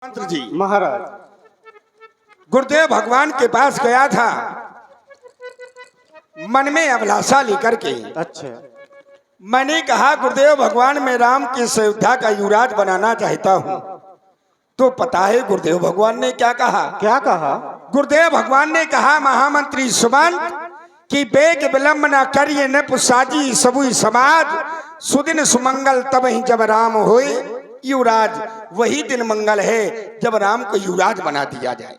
मंत्र जी महाराज। गुरुदेव भगवान के पास गया था मन में अभिलाषा लेकर के। अच्छा। मैंने कहा गुरुदेव भगवान मैं राम की अयोध्या का युवराज बनाना चाहता हूँ। तो पता है गुरुदेव भगवान ने क्या कहा? क्या कहा? गुरुदेव भगवान ने कहा महामंत्री सुमंत कि बेग विलंब न करिए न पुसाजी सबुई समाज सुदिन सुमंगल तब ही जब राम होए युवराज। वही दिन मंगल है जब राम को युवराज बना दिया जाए।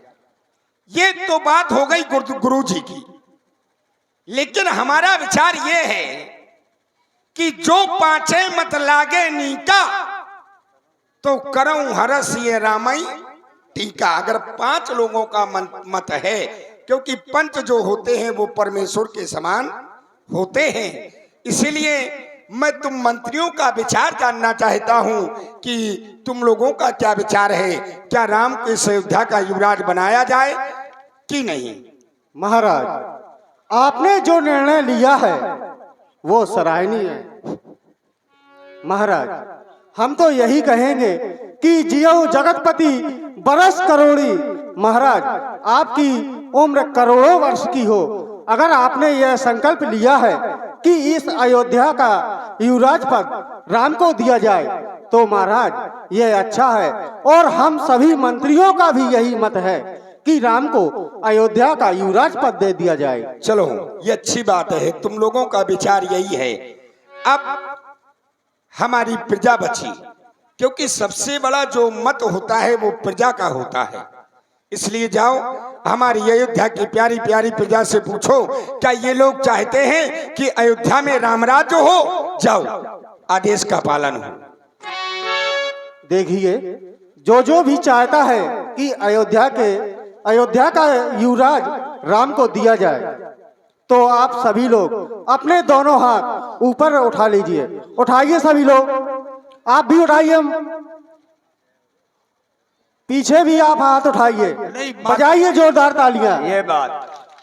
ये तो बात हो गई गुरु जी की, लेकिन हमारा विचार ये है कि जो पांचे मत लागे नीका तो करऊं हरस ये रामई टीका। अगर 5 लोगों का मत है, क्योंकि पंच जो होते हैं वो परमेश्वर के समान होते हैं, इसीलिए मैं तुम मंत्रियों का विचार जानना चाहता हूं कि तुम लोगों का क्या विचार है। क्या राम को इस अयोध्या का युवराज बनाया जाए कि नहीं? महाराज, आपने जो निर्णय लिया है वो सराहनीय है। महाराज, हम तो यही कहेंगे कि जियो जगतपति बरस करोड़ी। महाराज, आपकी उम्र करोड़ों वर्ष की हो। अगर आपने यह संकल्प लिया है कि इस अयोध्या का युवराज पद राम को दिया जाए तो महाराज यह अच्छा है, और हम सभी मंत्रियों का भी यही मत है कि राम को अयोध्या का युवराज पद दे दिया जाए। चलो ये अच्छी बात है, तुम लोगों का विचार यही है। अब हमारी प्रजा बची, क्योंकि सबसे बड़ा जो मत होता है वो प्रजा का होता है। इसलिए जाओ हमारी अयोध्या की प्यारी प्यारी प्रजा से पूछो क्या ये लोग चाहते हैं कि अयोध्या में रामराज्य हो। जाओ आदेश का पालन हो। देखिए, जो भी चाहता है कि अयोध्या का युवराज राम को दिया जाए, तो आप सभी लोग अपने दोनों हाथ ऊपर उठा लीजिए। उठाइए सभी लोग, आप भी उठाइए, पीछे भी आप हाथ उठाइए, बजाइए जोरदार तालियां। ये बात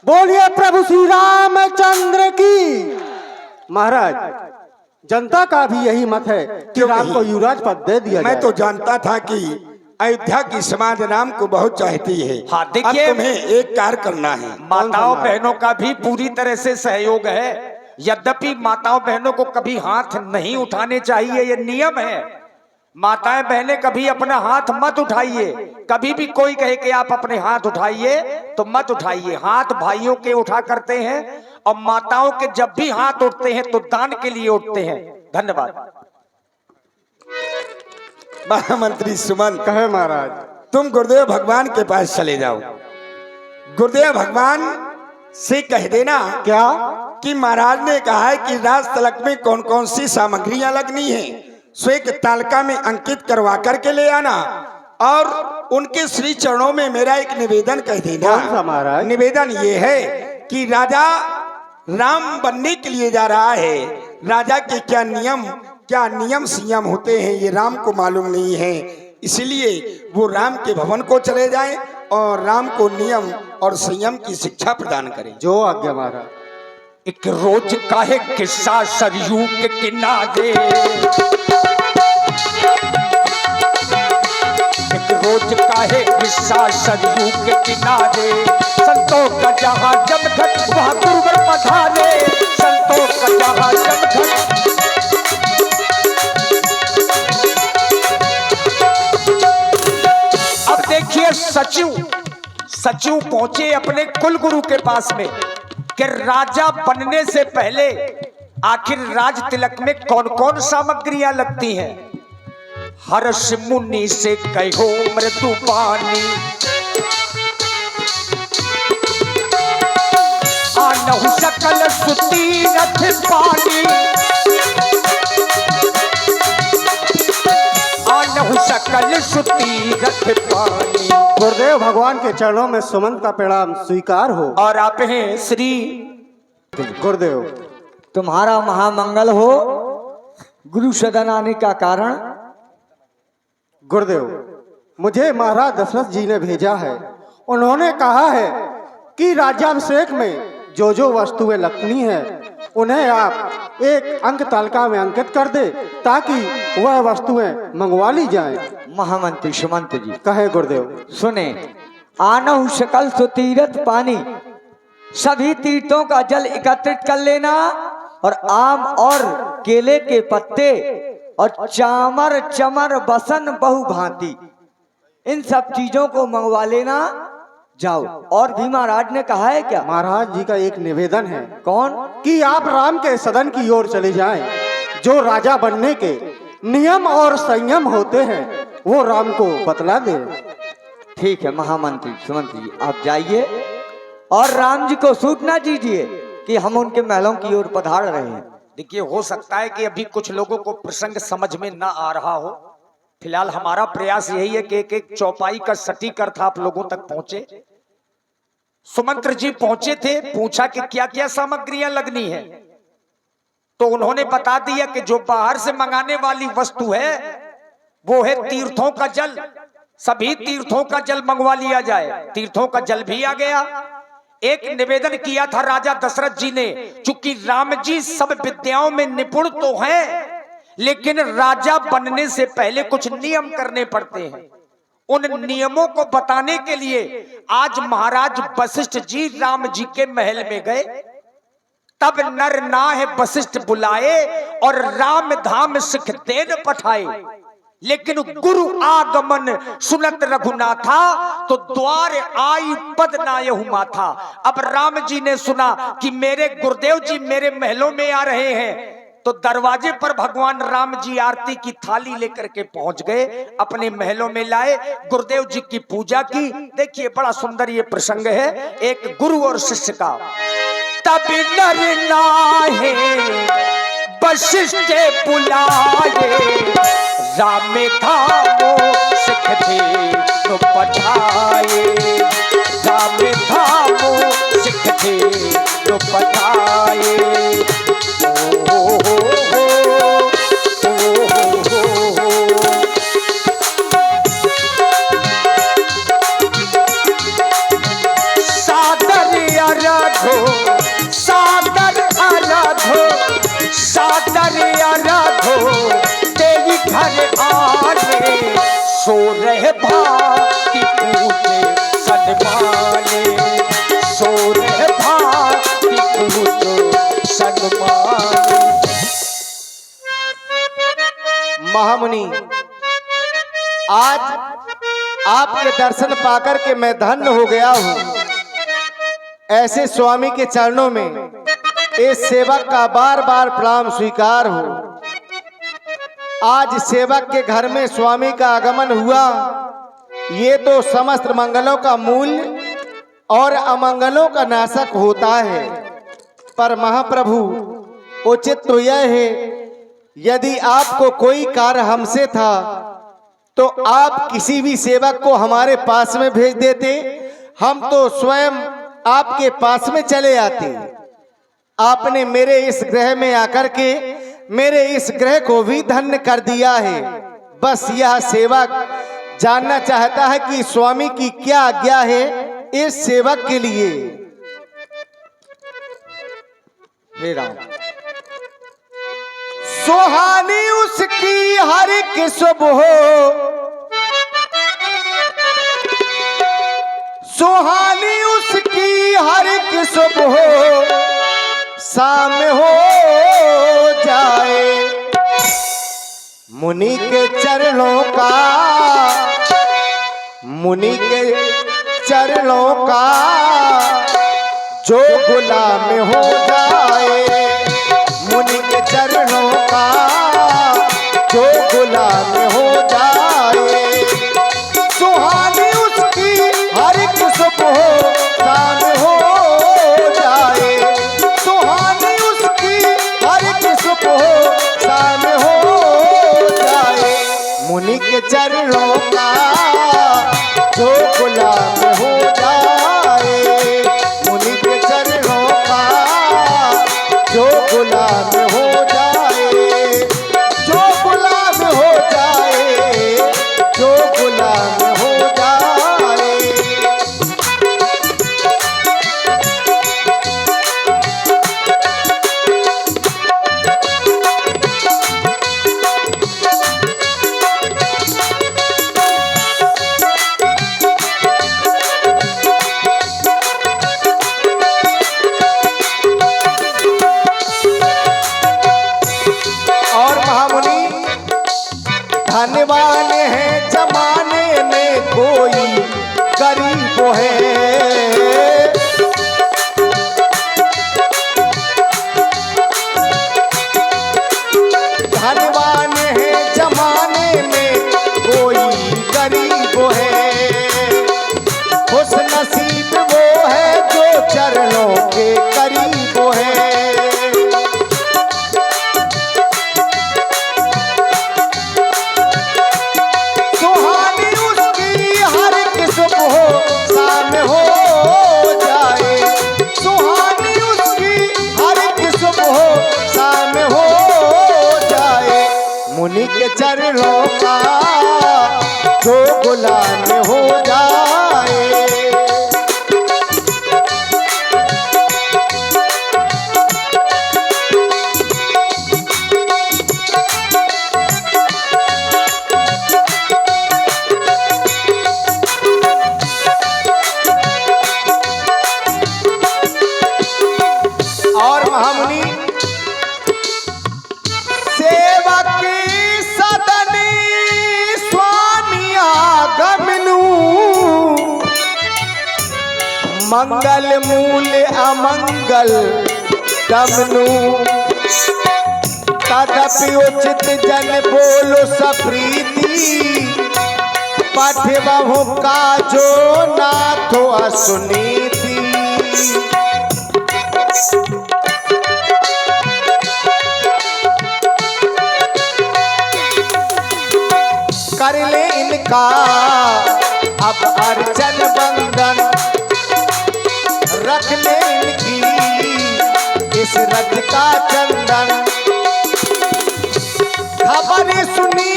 बोलिए प्रभु श्री रामचंद्र की। महाराज, जनता का भी यही मत है कि राम को युवराज पद दे दिया जाए। मैं तो जानता था कि अयोध्या की समाज राम को बहुत चाहती है। हाँ, देखिए, अब तुम्हें एक कार्य करना है। माताओं बहनों का भी पूरी तरह से सहयोग है। यद्यपि माताओं बहनों को कभी हाथ नहीं उठाने चाहिए, ये नियम है। माताएं बहनें कभी अपना हाथ मत उठाइए। कभी भी कोई कहे कि आप अपने हाथ उठाइए तो मत उठाइए। हाथ भाइयों के उठा करते हैं, और माताओं के जब भी हाथ उठते हैं तो दान के लिए उठते हैं। धन्यवाद। महामंत्री सुमन, कहे महाराज, तुम गुरुदेव भगवान के पास चले जाओ। गुरुदेव भगवान से कह देना क्या कि महाराज ने कहा है कि राज तिलक में कौन कौन सी सामग्रियां लगनी है, स्वेक तालिका में अंकित करवा करके ले आना, और उनके श्री चरणों में मेरा एक निवेदन कह देना। कौन सा महाराज? निवेदन ये है कि राजा राम बनने के लिए जा रहा है। राजा के क्या नियम संयम होते हैं ये राम को मालूम नहीं है, इसलिए वो राम के भवन को चले जाएं और राम को नियम और संयम की शिक्षा प्रदान करें। जो आज्ञा महाराज। एक रोज का है किस्सा सरयू के किनारे, एक रोज का है किस्सा सरयू के किनारे। संतों का जहां जमघट वहां गुरुवर पधारे, संतों का जहां जमघट। अब देखिए, सचिव पहुंचे अपने कुल गुरु के पास में कि राजा बनने से पहले आखिर राज तिलक में कौन कौन सामग्रियां लगती हैं। हर्ष मुनि से कहो मृदु पानी, आनहु सकल सुती रथ पानी, आनहु सकल सुती रथ पानी। गुरुदेव भगवान के चरणों में सुमंत का प्रणाम स्वीकार हो। और आप हैं श्री गुरुदेव, तुम्हारा महामंगल हो। गुरु सदन आने का कारण? गुरुदेव, मुझे महाराज दशरथ जी ने भेजा है। उन्होंने कहा है कि राज्याभिषेक में जो वस्तुएं लगनी है उन्हें आप एक अंक तालिका में अंकित कर दे, ताकि वह वस्तुएं मंगवा ली जाएं। महामंत्री सुमंत जी कहे गुरुदेव। सुने, आनहु सकल सुतीरथ पानी, सभी तीर्थों का जल एकत्रित कर लेना और आम और केले के पत्ते और चामर चमर बसन बहु भांति, इन सब चीजों को मंगवा लेना। जाओ। और भी महाराज ने कहा है क्या? महाराज जी का एक निवेदन है। कौन? कि आप राम के सदन की ओर चले जाएं। जो राजा बनने के नियम और संयम होते हैं वो राम को बतला दे। ठीक है महामंत्री सुमंत जी, आप जाइए और राम जी को सूचना दीजिए कि हम उनके महलों की ओर पधार रहे हैं। देखिए, हो सकता है कि अभी कुछ लोगों को प्रसंग समझ में ना आ रहा हो। फिलहाल हमारा प्रयास यही है कि एक एक चौपाई का सटीक अर्थ आप लोगों तक पहुंचे। सुमंत्र जी पहुंचे थे, पूछा कि क्या क्या सामग्रियां लगनी है, तो उन्होंने बता दिया कि जो बाहर से मंगाने वाली वस्तु है वो है तीर्थों का जल। सभी तीर्थों का जल मंगवा लिया जाए। तीर्थों का जल भी आ गया। एक निवेदन किया था राजा दशरथ जी ने, चूंकि राम जी सब विद्याओं में निपुण तो हैं, लेकिन राजा बनने से पहले कुछ नियम करने पड़ते हैं। उन नियमों को बताने के लिए आज महाराज वशिष्ठ जी राम जी के महल में गए। तब नर नाह वशिष्ठ बुलाए और राम धाम सिख देन पठाए। लेकिन गुरु आगमन सुनत रघुनाथा, तो द्वार आई पद नायहु माथा। अब राम जी ने सुना कि मेरे गुरुदेव जी मेरे महलों में आ रहे हैं, तो दरवाजे पर भगवान राम जी आरती की थाली लेकर के पहुंच गए, अपने महलों में लाए, गुरुदेव जी की पूजा की। देखिए बड़ा सुंदर ये प्रसंग है एक गुरु और शिष्य का। तब नर नाहे वशिष्ठ बुलाए, राम धामो सिख देन पठाए। राम धामो सिख देन पठाए। सो रहे भाती पूजे सनमाने, सो रहे भाती पूजे सनमाने। महामुनि, आज आपके दर्शन पाकर के मैं धन्य हो गया हूँ। ऐसे स्वामी के चरणों में इस सेवक का बार बार प्रणाम स्वीकार हो। आज सेवक के घर में स्वामी का आगमन हुआ, ये तो समस्त मंगलों का मूल और अमंगलों का नाशक होता है। पर महाप्रभु, उचित तो यह है, यदि आपको कोई कार्य हमसे था तो आप किसी भी सेवक को हमारे पास में भेज देते, हम तो स्वयं आपके पास में चले आते। आपने मेरे इस ग्रह में आकर के मेरे इस ग्रह को भी धन्य कर दिया है। बस यह सेवक जानना चाहता है कि स्वामी की क्या आज्ञा है इस सेवक के लिए। हे राम। सुहानी उसकी हर एक सुबह, सुहानी उसकी हर एक सुबह शाम हो जाए। मुनि के चरणों का, मुनि के चरणों का जो गुलाम हो जाए। मुनि के चरणों का जो गुलाम हो जाए। सुहानी उसकी हर एक सुबह शाम हो जाए। सुहानी उसकी हर एक सुबह शाम हो जाए। मुनि के चरणों का जो गुलाम हो जाए। मुनि के चरणों का जो गुलाम हो जाए। जो गुलाम हो जाए। मंगल मूल अमंगल दमनु तदपि उचित जन बोलो सप्रीति पठबहु काजो नाथो असुनीति। कर ले इनका अब अर्चन बंदन रख ले इनकी इस रज का चंदन। खबर सुनी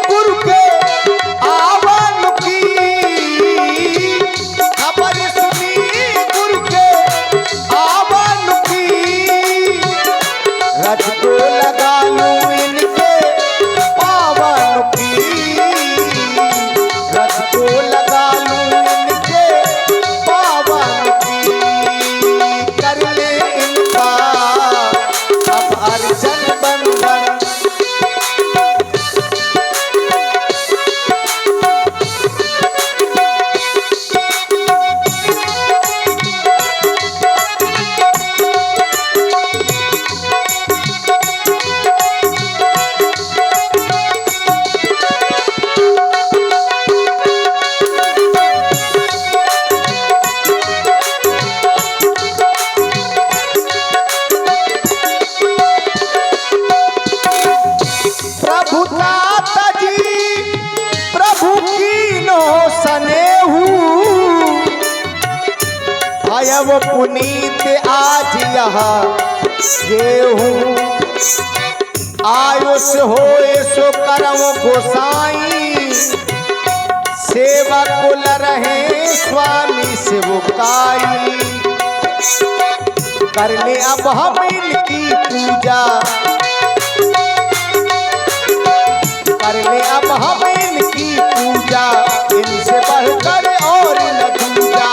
गुरु के आवन की खबर सुनी गुरु के आवन की रज को लगा लूं इनके पावन की रज को लगा लूं इनके पावन की। कर ले इनका अब अर्चन बंदन वो पुनीत आज यहाँ ये हूँ आयुष होए सो करम गोसाई सेवा कुल रहे स्वामी सेवकाई। कर ले अब हम इनकी पूजा कर ले अब हम इनकी पूजा इनसे बढ़कर और न दूजा।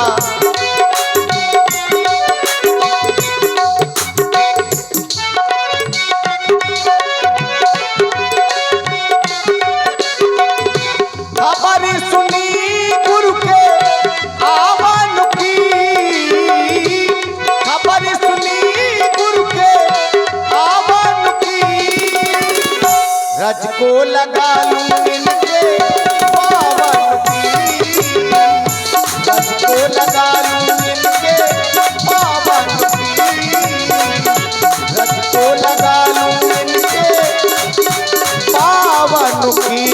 रज को लगा लूं इनके पावन की रज को लगा लूं इनके पावन की रज को लगा लूं इनके पावन की।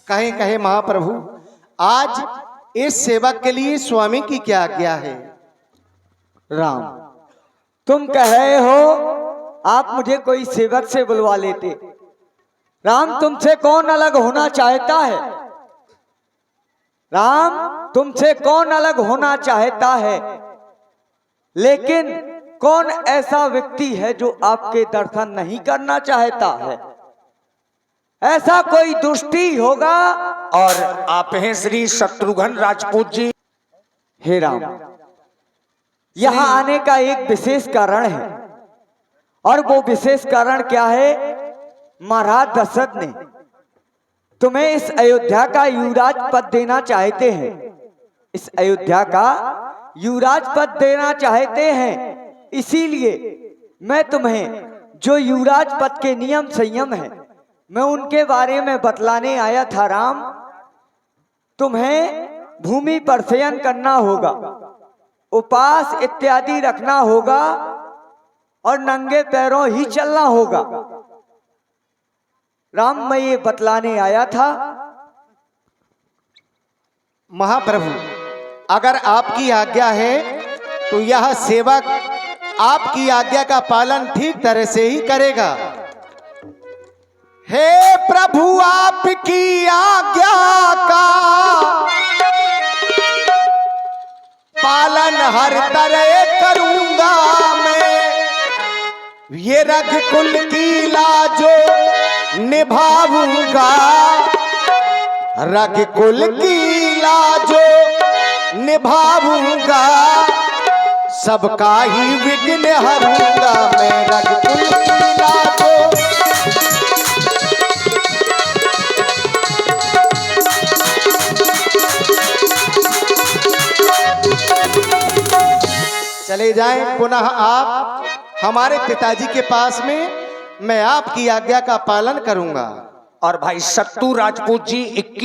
कहे कहे महाप्रभु आज इस सेवक के लिए स्वामी की क्या आज्ञा है। राम तुम कह रहे हो आप मुझे कोई सेवक से बुलवा लेते। राम तुमसे कौन अलग होना चाहता है। राम तुमसे कौन अलग होना चाहता है, लेकिन कौन ऐसा व्यक्ति है जो आपके दर्शन नहीं करना चाहता है। ऐसा कोई दुष्टी होगा। और आप हैं श्री शत्रुघ्न राजपूत जी। हे राम यहाँ आने का एक विशेष कारण है, और वो विशेष कारण क्या है। महाराज दशरथ ने तुम्हें इस अयोध्या का युवराज पद देना चाहते हैं। इस अयोध्या का युवराज पद देना चाहते हैं, इसीलिए मैं तुम्हें जो युवराज पद के नियम संयम है मैं उनके बारे में बतलाने आया था। राम तुम्हें भूमि पर शयन करना होगा, उपवास इत्यादि रखना होगा और नंगे पैरों ही चलना होगा। राम मैं ये बतलाने आया था। महाप्रभु अगर आपकी आज्ञा है तो यह सेवक आपकी आज्ञा का पालन ठीक तरह से ही करेगा। हे प्रभु आपकी आज्ञा का पालन हर तरह करूंगा मैं। ये रघुकुल की लाजो निभाऊंगा, रघुकुल की लाजो निभाऊंगा, सबका ही विघ्न हरूंगा मैं। रघुकुल की लाजो चले जाएं पुनः आप हमारे पिताजी के पास में। मैं आपकी आज्ञा का पालन करूंगा। और भाई सत्तू राजपूत जी 21